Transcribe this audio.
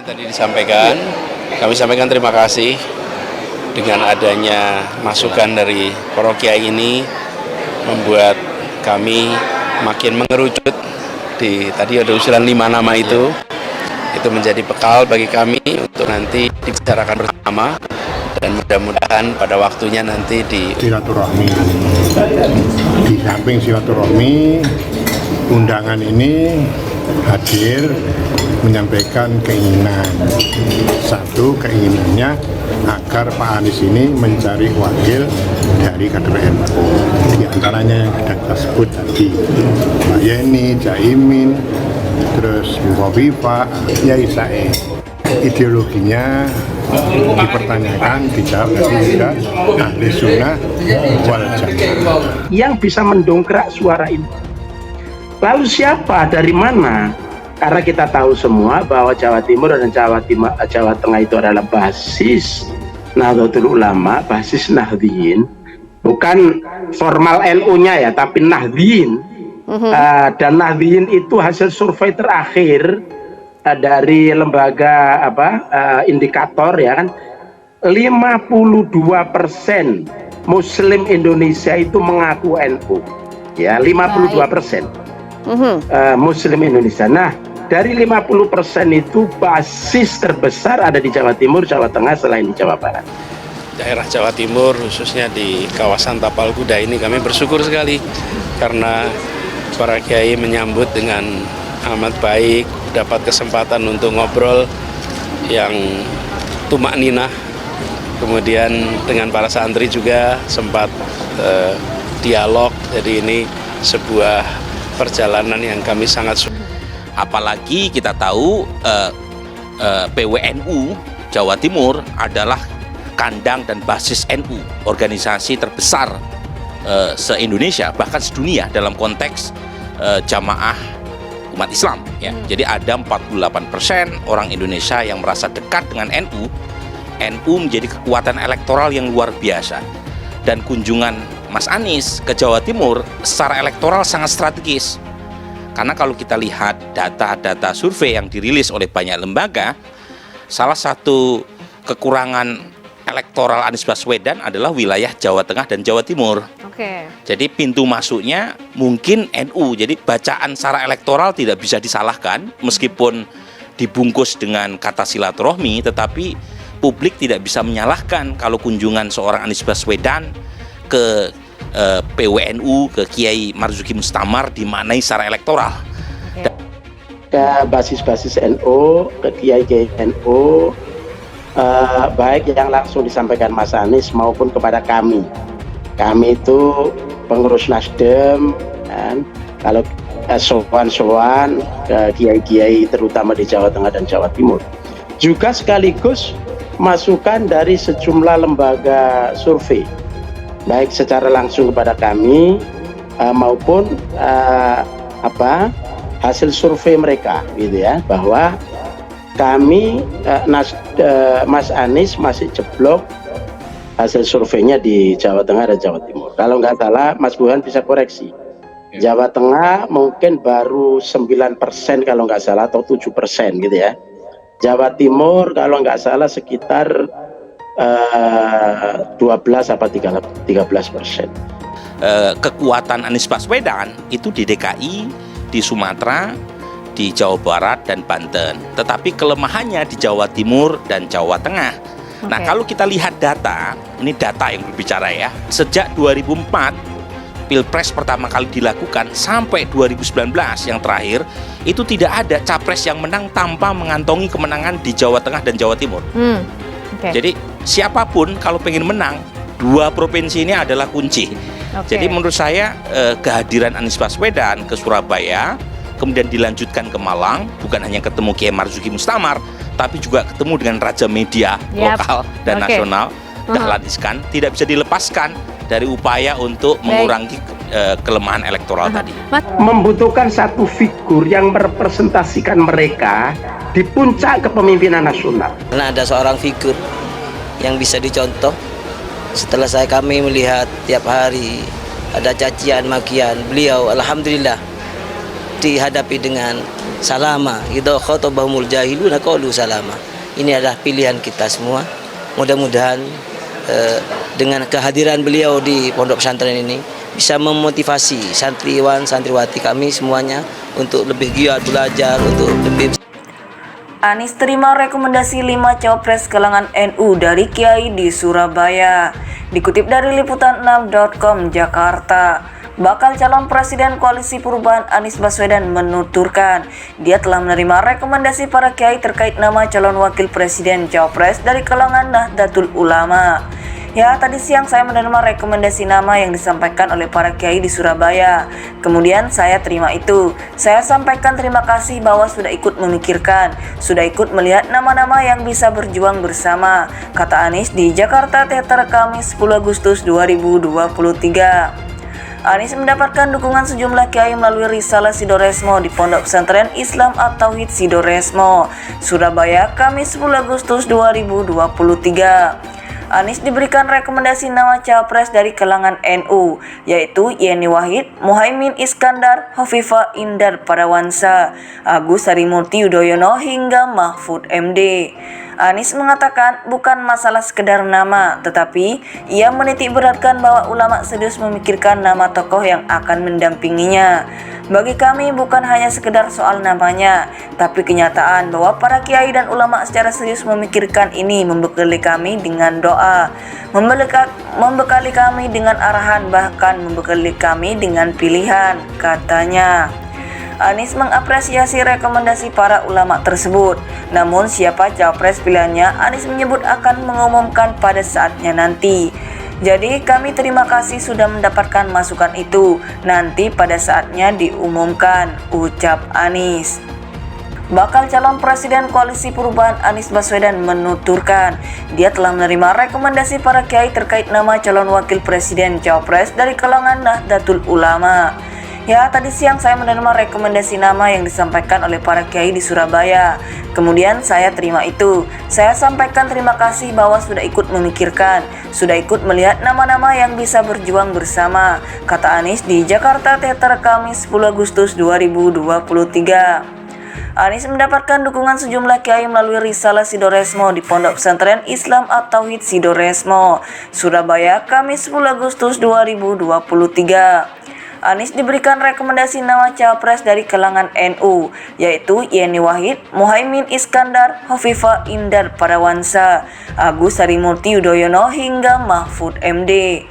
Tadi disampaikan, kami sampaikan terima kasih dengan adanya masukan dari para kiai ini membuat kami makin mengerucut tadi ada usulan 5 nama itu menjadi bekal bagi kami untuk nanti dibicarakan bersama dan mudah-mudahan pada waktunya nanti silaturahmi. Di samping silaturahmi, undangan ini hadir menyampaikan keinginan. Satu, keinginannya agar Pak Anies ini mencari wakil dari kader NU. Di antaranya yang sudah kita sebut tadi, Pak Yeni, Caimin, terus Bu Kofifa, Yai Said. Ideologinya dipertanyakan, dijawab nanti juga ahli sunnah wal jamaah. Yang bisa mendongkrak suara ini. Lalu siapa, dari mana? Karena kita tahu semua bahwa Jawa Timur dan Jawa Tengah itu adalah basis Nahdlatul Ulama, basis Nahdliyin, bukan formal NU-nya ya, tapi Nahdliyin. Dan Nahdliyin itu hasil survei terakhir dari lembaga indikator ya kan, 52% Muslim Indonesia itu mengaku NU, ya 52%. Muslim Indonesia. Nah, dari 50% itu basis terbesar ada di Jawa Timur, Jawa Tengah, selain di Jawa Barat. daerah Jawa Timur, khususnya di kawasan Tapal Kuda ini kami bersyukur sekali karena para kiai menyambut dengan amat baik, dapat kesempatan untuk ngobrol yang tumak ninah, kemudian dengan para santri juga sempat dialog. Jadi ini sebuah perjalanan yang kami sangat suka. Apalagi kita tahu PWNU Jawa Timur adalah kandang dan basis NU, organisasi terbesar se-Indonesia, bahkan sedunia dalam konteks jamaah umat Islam ya. Jadi ada 48% orang Indonesia yang merasa dekat dengan NU. NU menjadi kekuatan elektoral yang luar biasa. Dan kunjungan Mas Anies ke Jawa Timur secara elektoral sangat strategis. Karena kalau kita lihat data-data survei yang dirilis oleh banyak lembaga, salah satu kekurangan elektoral Anies Baswedan adalah wilayah Jawa Tengah dan Jawa Timur. Oke. Jadi pintu masuknya mungkin NU. Jadi bacaan secara elektoral tidak bisa disalahkan meskipun dibungkus dengan kata silaturahmi, tetapi publik tidak bisa menyalahkan kalau kunjungan seorang Anies Baswedan ke PWNU, ke Kiai Marzuki Mustamar dimaknai secara elektoral. Ke basis-basis NU, ke Kiai-Kiai NU, baik yang langsung disampaikan Mas Anies maupun kepada kami. Kami itu pengurus Nasdem, kan? Kalau sowan-sowan ke kiai-kiai terutama di Jawa Tengah dan Jawa Timur. Juga sekaligus masukan dari sejumlah lembaga survei, baik secara langsung kepada kami maupun hasil survei mereka, gitu ya, bahwa kami Mas Anies masih jeblok hasil surveinya di Jawa Tengah dan Jawa Timur. Kalau nggak salah, Mas Burhan bisa koreksi. Jawa Tengah mungkin baru 9% kalau nggak salah, atau 7% gitu ya. Jawa Timur kalau nggak salah sekitar 12 apa 13%. Kekuatan Anies Baswedan itu di DKI, di Sumatera, di Jawa Barat dan Banten. Tetapi kelemahannya di Jawa Timur dan Jawa Tengah. Nah, kalau kita lihat data, ini data yang berbicara ya. Sejak 2004 Pilpres pertama kali dilakukan sampai 2019 yang terakhir, itu tidak ada capres yang menang tanpa mengantongi kemenangan di Jawa Tengah dan Jawa Timur. Jadi siapapun kalau pengen menang, dua provinsi ini adalah kunci. Jadi menurut saya kehadiran Anies Baswedan ke Surabaya, kemudian dilanjutkan ke Malang, bukan hanya ketemu Kiai Marzuki Mustamar, tapi juga ketemu dengan raja media lokal dan nasional, Dahlan Iskan, tidak bisa dilepaskan dari upaya untuk mengurangi kelemahan elektoral tadi. Membutuhkan satu figur yang merepresentasikan mereka di puncak kepemimpinan nasional. Karena ada seorang figur yang bisa dicontoh. Setelah kami melihat tiap hari ada cacian makian, beliau alhamdulillah dihadapi dengan salama. Idza khatabahumul jahiluna qalu salama. Ini adalah pilihan kita semua. Mudah-mudahan dengan kehadiran beliau di pondok pesantren ini bisa memotivasi santriwan santriwati kami semuanya untuk lebih giat belajar, untuk lebih. Anies terima rekomendasi 5 cawapres kalangan NU dari Kiai di Surabaya. Dikutip dari liputan6.com Jakarta. Bakal calon Presiden Koalisi Perubahan Anies Baswedan menuturkan dia telah menerima rekomendasi para kiai terkait nama calon wakil presiden cawapres dari kalangan Nahdlatul Ulama. Ya, tadi siang saya menerima rekomendasi nama yang disampaikan oleh para kiai di Surabaya. Kemudian saya terima itu. Saya sampaikan terima kasih bahwa sudah ikut memikirkan, sudah ikut melihat nama-nama yang bisa berjuang bersama, kata Anies di Jakarta Theater Kamis 10 Agustus 2023. Anies mendapatkan dukungan sejumlah kiai melalui risalah Sidoresmo di Pondok Pesantren Islam At-Tauhid Sidoresmo, Surabaya, Kamis 10 Agustus 2023. Anies diberikan rekomendasi nama cawapres dari kalangan NU, yaitu Yeni Wahid, Muhaimin Iskandar, Hovifah Indar Parawansa, Agus Harimurti Yudhoyono hingga Mahfud MD. Anies mengatakan bukan masalah sekedar nama, tetapi ia menitik beratkan bahwa ulama serius memikirkan nama tokoh yang akan mendampinginya. Bagi kami bukan hanya sekedar soal namanya, tapi kenyataan bahwa para kiai dan ulama secara serius memikirkan ini membekali kami dengan doa, membekali kami dengan arahan, bahkan membekali kami dengan pilihan, katanya. Anies mengapresiasi rekomendasi para ulama tersebut. Namun siapa cawapres pilihannya, Anies menyebut akan mengumumkan pada saatnya nanti. Jadi kami terima kasih sudah mendapatkan masukan itu. Nanti pada saatnya diumumkan, ucap Anies. Bakal calon Presiden Koalisi Perubahan Anies Baswedan menuturkan dia telah menerima rekomendasi para kiai terkait nama calon wakil presiden cawapres dari kalangan Nahdlatul Ulama. Ya, tadi siang saya menerima rekomendasi nama yang disampaikan oleh para kiai di Surabaya. Kemudian saya terima itu. Saya sampaikan terima kasih bahwa sudah ikut memikirkan, sudah ikut melihat nama-nama yang bisa berjuang bersama, kata Anies di Jakarta Theater Kamis 10 Agustus 2023. Anies mendapatkan dukungan sejumlah kiai melalui risalah Sidoresmo di Pondok Pesantren Islam At-Tauhid Sidoresmo, Surabaya, Kamis 10 Agustus 2023. Anies diberikan rekomendasi nama cawapres dari kalangan NU, yaitu Yeni Wahid, Muhaimin Iskandar, Hovifah Indar Parawansa, Agus Harimurti Yudhoyono hingga Mahfud MD.